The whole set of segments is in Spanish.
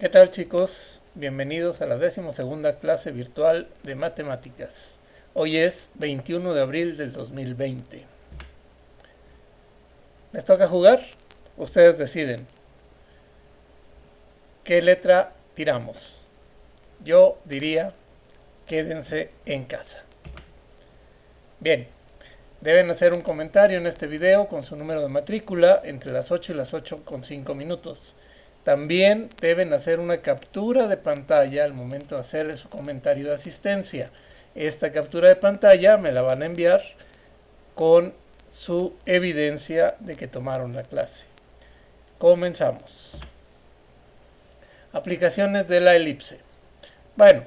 ¿Qué tal, chicos? Bienvenidos a la 12ª clase virtual de matemáticas. Hoy es 21 de abril del 2020. ¿Les toca jugar? Ustedes deciden. ¿Qué letra tiramos? Yo diría, quédense en casa. Bien, deben hacer un comentario en este video con su número de matrícula entre las 8 y las 8:05. También deben hacer una captura de pantalla al momento de hacer su comentario de asistencia. Esta captura de pantalla me la van a enviar con su evidencia de que tomaron la clase. Comenzamos. Aplicaciones de la elipse. Bueno,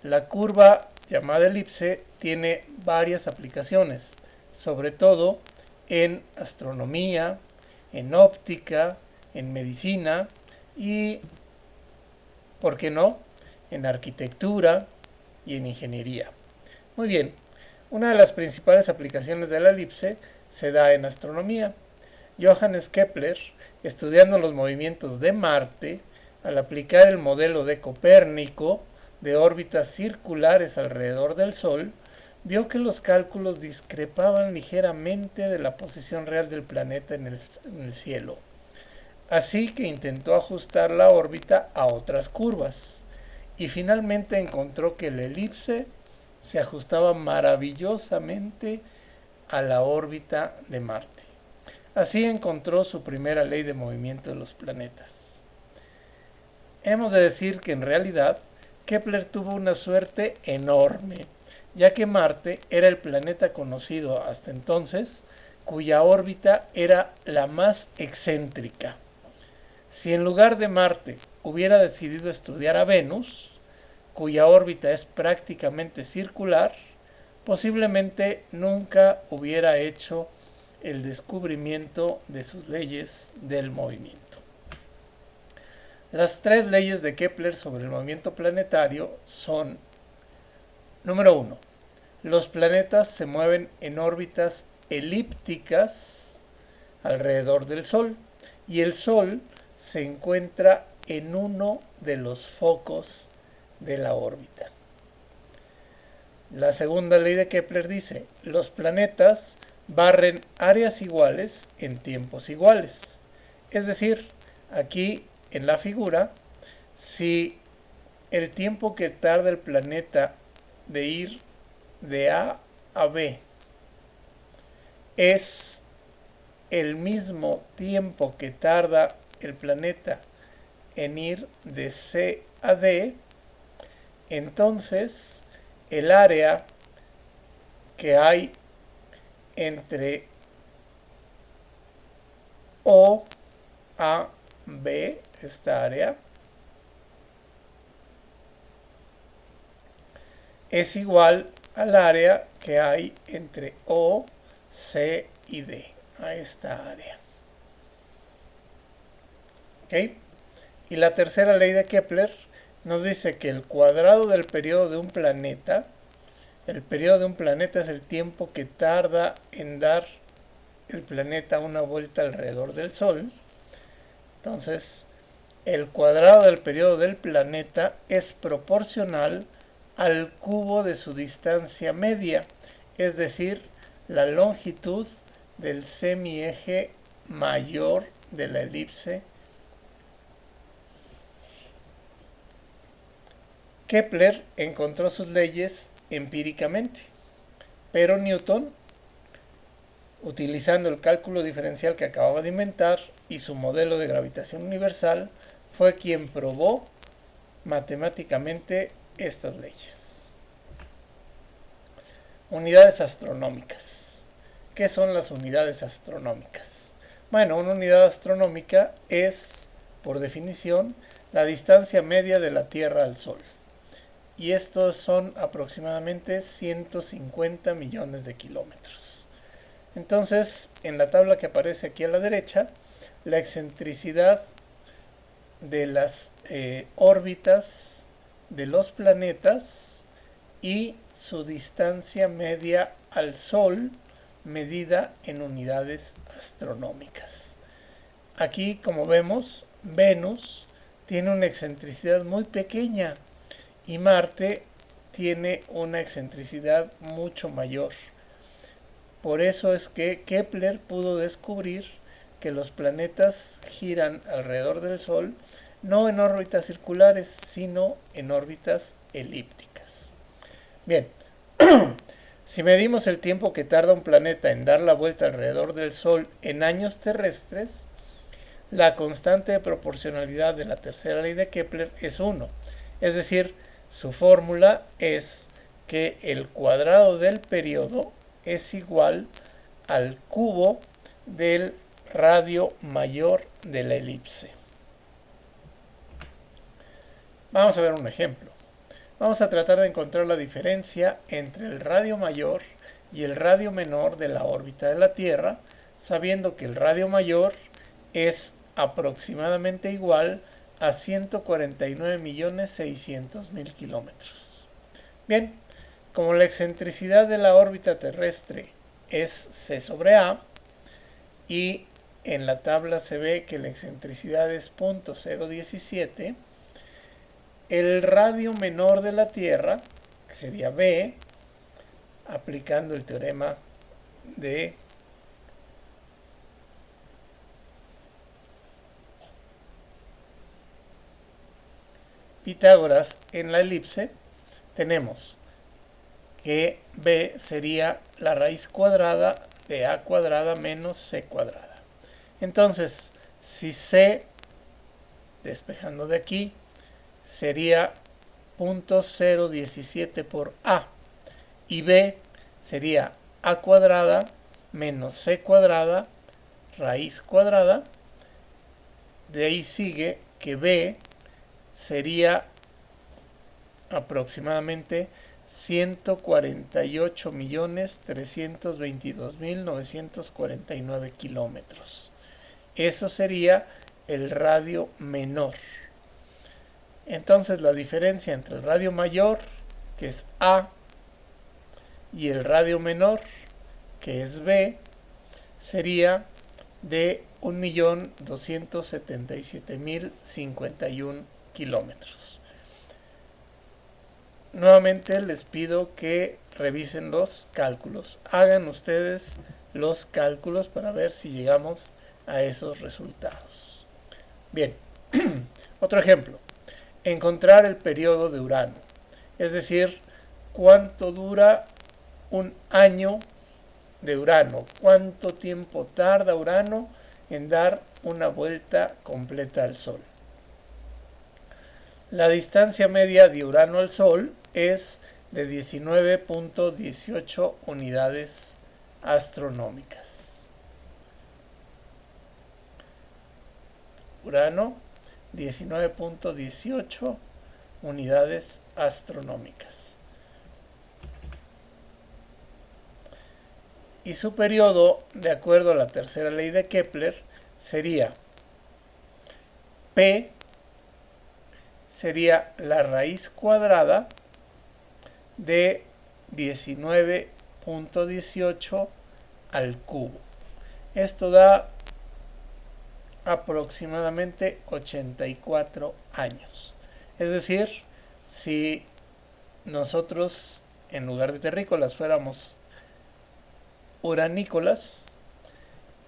la curva llamada elipse tiene varias aplicaciones, sobre todo en astronomía, en óptica, en medicina y, ¿por qué no?, en arquitectura y en ingeniería. Muy bien, una de las principales aplicaciones de la elipse se da en astronomía. Johannes Kepler, estudiando los movimientos de Marte, al aplicar el modelo de Copérnico de órbitas circulares alrededor del Sol, vio que los cálculos discrepaban ligeramente de la posición real del planeta en el cielo. Así que intentó ajustar la órbita a otras curvas y finalmente encontró que la elipse se ajustaba maravillosamente a la órbita de Marte. Así encontró su primera ley de movimiento de los planetas. Hemos de decir que en realidad Kepler tuvo una suerte enorme, ya que Marte era el planeta conocido hasta entonces cuya órbita era la más excéntrica. Si en lugar de Marte hubiera decidido estudiar a Venus, cuya órbita es prácticamente circular, posiblemente nunca hubiera hecho el descubrimiento de sus leyes del movimiento. Las tres leyes de Kepler sobre el movimiento planetario son: número 1. Los planetas se mueven en órbitas elípticas alrededor del Sol y el Sol se encuentra en uno de los focos de la órbita. La segunda ley de Kepler dice: los planetas barren áreas iguales en tiempos iguales. Es decir, aquí en la figura, si el tiempo que tarda el planeta de ir de A a B es el mismo tiempo que tarda el planeta en ir de C a D, entonces el área que hay entre O a B, esta área, es igual al área que hay entre O, C y D, a esta área. ¿Okay? Y la tercera ley de Kepler nos dice que el cuadrado del periodo de un planeta, el periodo de un planeta es el tiempo que tarda en dar el planeta una vuelta alrededor del Sol. Entonces, el cuadrado del periodo del planeta es proporcional al cubo de su distancia media, es decir, la longitud del semieje mayor de la elipse. Kepler encontró sus leyes empíricamente, pero Newton, utilizando el cálculo diferencial que acababa de inventar y su modelo de gravitación universal, fue quien probó matemáticamente estas leyes. Unidades astronómicas. ¿Qué son las unidades astronómicas? Bueno, una unidad astronómica es, por definición, la distancia media de la Tierra al Sol. Y estos son aproximadamente 150 millones de kilómetros. Entonces, en la tabla que aparece aquí a la derecha, la excentricidad de las órbitas de los planetas y su distancia media al Sol medida en unidades astronómicas. Aquí, como vemos, Venus tiene una excentricidad muy pequeña y Marte tiene una excentricidad mucho mayor. Por eso es que Kepler pudo descubrir que los planetas giran alrededor del Sol no en órbitas circulares, sino en órbitas elípticas. Bien, si medimos el tiempo que tarda un planeta en dar la vuelta alrededor del Sol en años terrestres, la constante de proporcionalidad de la tercera ley de Kepler es 1. Es decir, su fórmula es que el cuadrado del periodo es igual al cubo del radio mayor de la elipse. Vamos a ver un ejemplo. Vamos a tratar de encontrar la diferencia entre el radio mayor y el radio menor de la órbita de la Tierra, sabiendo que el radio mayor es aproximadamente igual a 149.600.000 kilómetros. Bien, como la excentricidad de la órbita terrestre es c sobre a, y en la tabla se ve que la excentricidad es 0.017, el radio menor de la Tierra, que sería b, aplicando el teorema de Pitágoras en la elipse, tenemos que b sería la raíz cuadrada de a cuadrada menos c cuadrada. Entonces, si c, despejando de aquí, sería 0.017 por a y b sería a cuadrada menos c cuadrada raíz cuadrada, de ahí sigue que b sería aproximadamente 148.322.949 kilómetros. Eso sería el radio menor. Entonces la diferencia entre el radio mayor, que es A, y el radio menor, que es B, sería de 1.277.051 kilómetros. Nuevamente les pido que revisen los cálculos. Hagan ustedes los cálculos para ver si llegamos a esos resultados. Bien, otro ejemplo. Encontrar el periodo de Urano. Es decir, cuánto dura un año de Urano. Cuánto tiempo tarda Urano en dar una vuelta completa al Sol. La distancia media de Urano al Sol es de 19.18 unidades astronómicas. Urano, 19.18 unidades astronómicas. Y su periodo, de acuerdo a la tercera ley de Kepler, sería P sería la raíz cuadrada de 19.18 al cubo. Esto da aproximadamente 84 años. Es decir, si nosotros en lugar de terrícolas fuéramos uranícolas,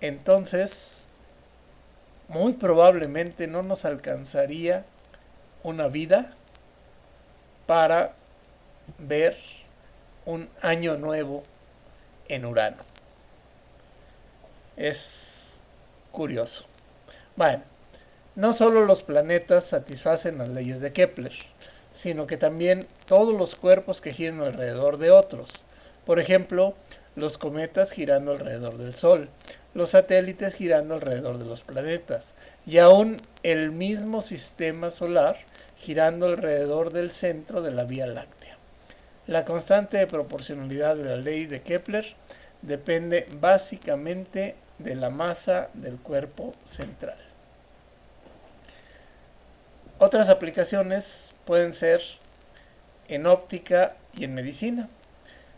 entonces muy probablemente no nos alcanzaría una vida para ver un año nuevo en Urano. Es curioso. Bueno, no solo los planetas satisfacen las leyes de Kepler, sino que también todos los cuerpos que giran alrededor de otros. Por ejemplo, los cometas girando alrededor del Sol, los satélites girando alrededor de los planetas, y aún el mismo sistema solar girando alrededor del centro de la Vía Láctea. La constante de proporcionalidad de la ley de Kepler depende básicamente de la masa del cuerpo central. Otras aplicaciones pueden ser en óptica y en medicina.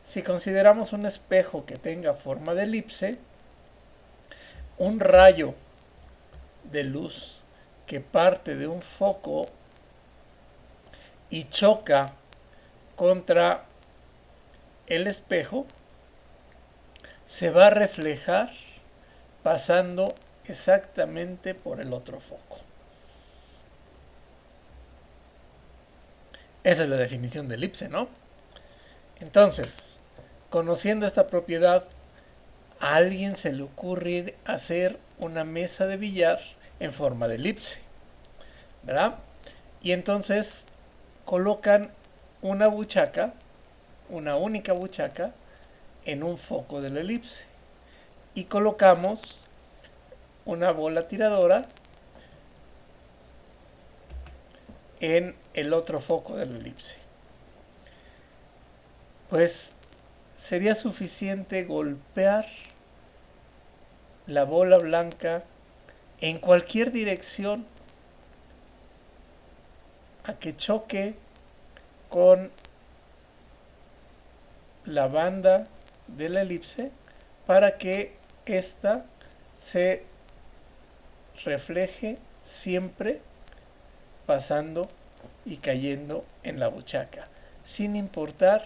Si consideramos un espejo que tenga forma de elipse, un rayo de luz que parte de un foco y choca contra el espejo, se va a reflejar pasando exactamente por el otro foco. Esa es la definición de elipse, ¿no? Entonces, conociendo esta propiedad, a alguien se le ocurre hacer una mesa de billar en forma de elipse, ¿verdad? Y entonces colocan una buchaca, una única buchaca, en un foco de la elipse. Y colocamos una bola tiradora en el otro foco de la elipse. Pues sería suficiente golpear la bola blanca en cualquier dirección a que choque con la banda de la elipse para que ésta se refleje siempre pasando y cayendo en la buchaca, sin importar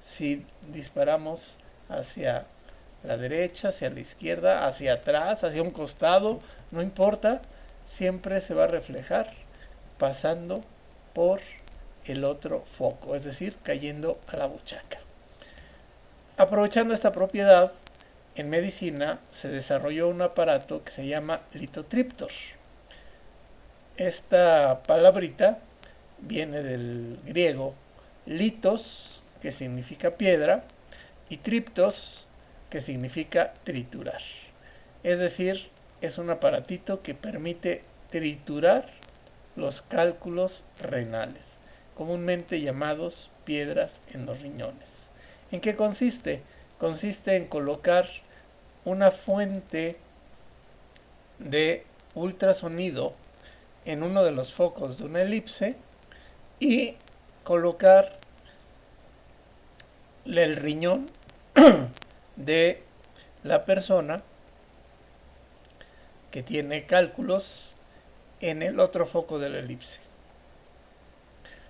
si disparamos hacia la derecha, hacia la izquierda, hacia atrás, hacia un costado, no importa, siempre se va a reflejar pasando por el otro foco, es decir, cayendo a la buchaca. Aprovechando esta propiedad, en medicina se desarrolló un aparato que se llama lithotriptor. Esta palabrita viene del griego litos, que significa piedra, y triptos, que significa triturar. Es decir, es un aparatito que permite triturar los cálculos renales, comúnmente llamados piedras en los riñones. ¿En qué consiste? Consiste en colocar una fuente de ultrasonido en uno de los focos de una elipse y colocar el riñón de la persona que tiene cálculos en el otro foco de la elipse.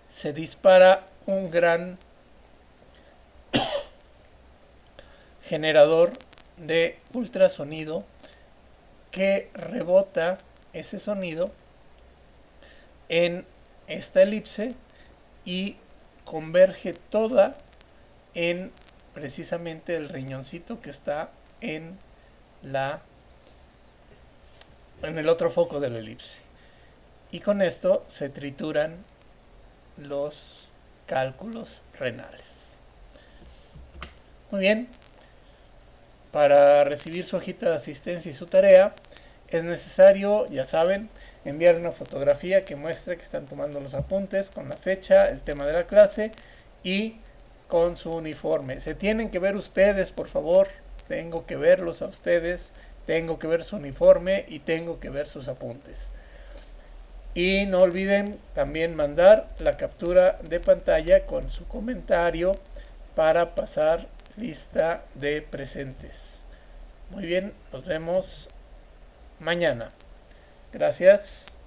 Se dispara un gran generador de ultrasonido que rebota ese sonido en esta elipse y converge toda en precisamente el riñoncito que está en el otro foco de la elipse. Y con esto se trituran los cálculos renales. Muy bien. Para recibir su hojita de asistencia y su tarea, es necesario, ya saben, enviar una fotografía que muestre que están tomando los apuntes con la fecha, el tema de la clase y con su uniforme. Se tienen que ver ustedes, por favor. Tengo que verlos a ustedes, tengo que ver su uniforme y tengo que ver sus apuntes. Y no olviden también mandar la captura de pantalla con su comentario para pasar lista de presentes. Muy bien, nos vemos mañana. Gracias.